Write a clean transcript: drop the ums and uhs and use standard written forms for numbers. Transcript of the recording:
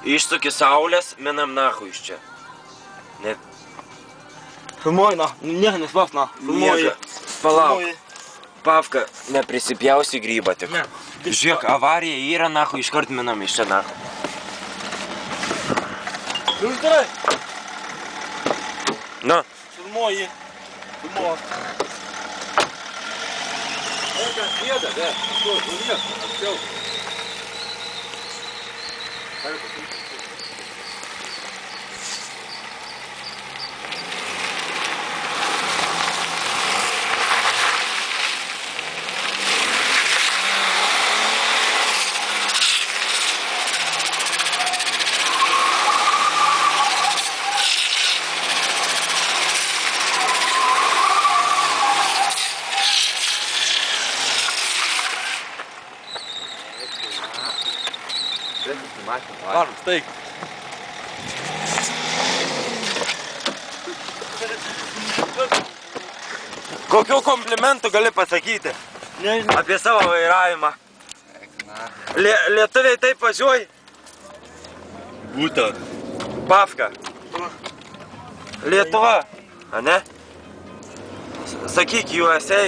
Išsuki saulės, minam nahu iš čia. Ne. Filmuoji, na. Nieko nespaus, na. Filmuoji. Palauk. Pavka, neprisipjausi grybą tik. Ne. Žiūrėk, avarija yra nahu, iškart minam iš čia nahu. Uždarai. Na. Filmuoji. Filmuoji. Это следа, да? Что, ну нет, все. Varom, steik. Kokių komplimentų gali pasakyti? Nežinau. Apie savo vairavimą. Lietuviai taip važiuoji? Būtent. Pavka. Lietuva, a ne? Sakyk, USA.